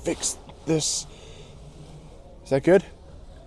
fix this. Is that good?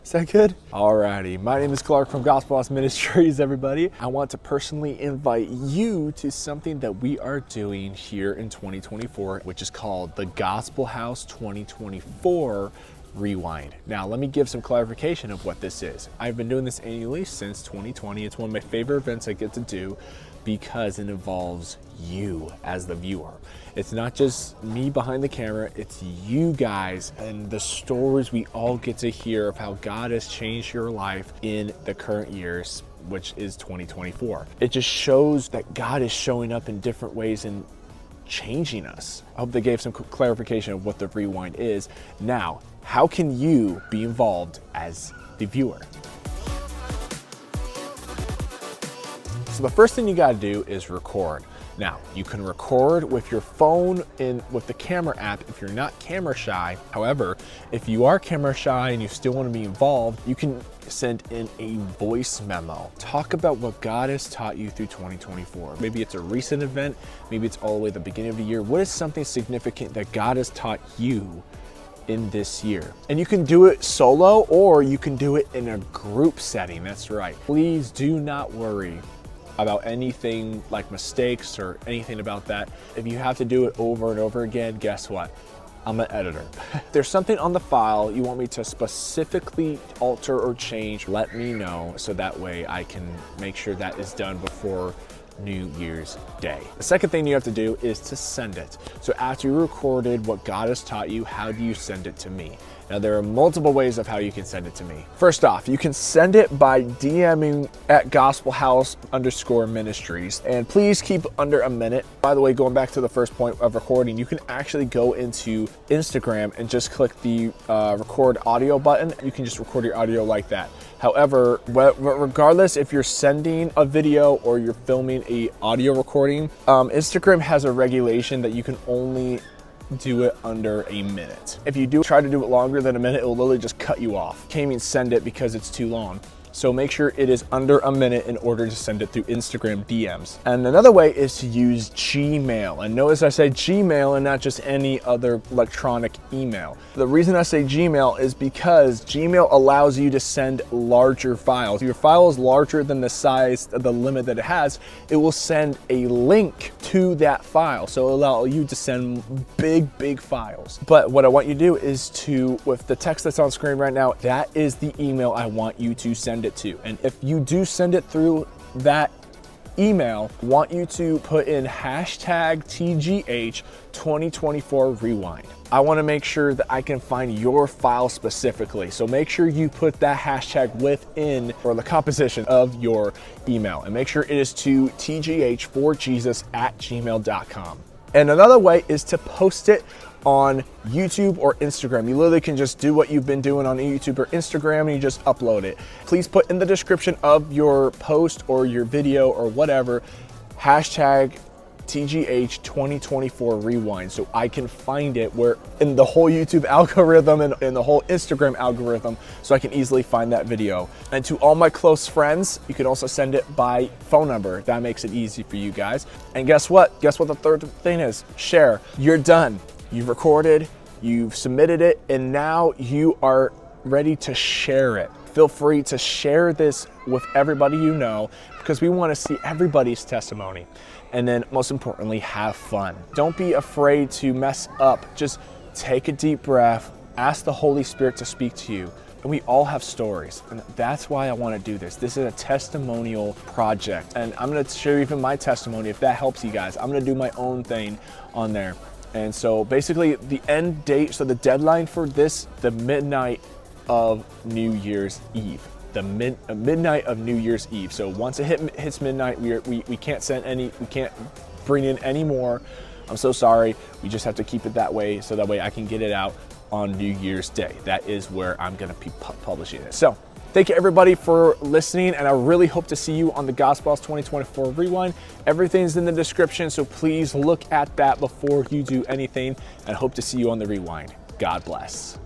Is that good? Alrighty, my name is Clark from GospelHouse Ministries, everybody. I want to personally invite you to something that we are doing here in 2024, which is called the GospelHouse 2024 Rewind. Now, let me give some clarification of what this is. I've been doing this annually since 2020. It's one of my favorite events I get to do because it involves you as the viewer. It's not just me behind the camera, it's you guys and the stories we all get to hear of how God has changed your life in the current years, which is 2024. It just shows that God is showing up in different ways and changing us. I hope they gave some clarification of what the rewind is. Now, how can you be involved as the viewer? So the first thing you gotta do is record. Now, you can record with your phone with the camera app if you're not camera shy. However, if you are camera shy and you still wanna be involved, you can send in a voice memo. Talk about what God has taught you through 2024. Maybe it's a recent event, maybe it's all the way at the beginning of the year. What is something significant that God has taught you in this year? And you can do it solo or you can do it in a group setting, that's right. Please do not worry about anything like mistakes or anything about that. If you have to do it over and over again, guess what? I'm an editor. If there's something on the file you want me to specifically alter or change, let me know so that way I can make sure that is done before New Year's Day. The second thing you have to do is to send it. So after you recorded what God has taught you, how do you send it to me? Now, there are multiple ways of how you can send it to me. First off, you can send it by DMing at GospelHouse_ministries, and please keep under a minute. By the way, going back to the first point of recording, you can actually go into Instagram and just click the record audio button. You can just record your audio like that. However, regardless if you're sending a video or you're filming a audio recording, Instagram has a regulation that you can only do it under a minute. If you do try to do it longer than a minute, it will literally just cut you off. Can't even send it because it's too long. So make sure it is under a minute in order to send it through Instagram DMs. And another way is to use Gmail. And notice I say Gmail and not just any other electronic email. The reason I say Gmail is because Gmail allows you to send larger files. If your file is larger than the size, the limit that it has, it will send a link to that file. So it'll allow you to send big files. But what I want you to do is with the text that's on screen right now, that is the email I want you to send it to. And if you do send it through that email, I want you to put in hashtag TGH 2024 Rewind. I want to make sure that I can find your file specifically. So make sure you put that hashtag within or the composition of your email, and make sure it is to tgh4jesus@gmail.com. And another way is to post it on YouTube or Instagram. You literally can just do what you've been doing on YouTube or Instagram and you just upload it. Please put in the description of your post or your video or whatever, hashtag TGH 2024 Rewind, so I can find it where in the whole YouTube algorithm and in the whole Instagram algorithm, so I can easily find that video. And to all my close friends, you can also send it by phone number. That makes it easy for you guys. And guess what? Guess what the third thing is? Share. You're done. You've recorded, you've submitted it, and now you are ready to share it. Feel free to share this with everybody you know, because we want to see everybody's testimony. And then most importantly, have fun. Don't be afraid to mess up. Just take a deep breath, ask the Holy Spirit to speak to you. And we all have stories, and that's why I want to do this. This is a testimonial project, and I'm going to share even my testimony if that helps you guys. I'm going to do my own thing on there. And so basically the end date, so the deadline for this, the midnight of New Year's Eve. Midnight of New Year's Eve. So once it hits midnight, we can't send any, we can't bring in any more. I'm so sorry. We just have to keep it that way, so that way I can get it out on New Year's Day. That is where I'm gonna be publishing it. So thank you everybody for listening, and I really hope to see you on the GospelHouse 2024 Rewind. Everything's in the description, so please look at that before you do anything, and hope to see you on the Rewind. God bless.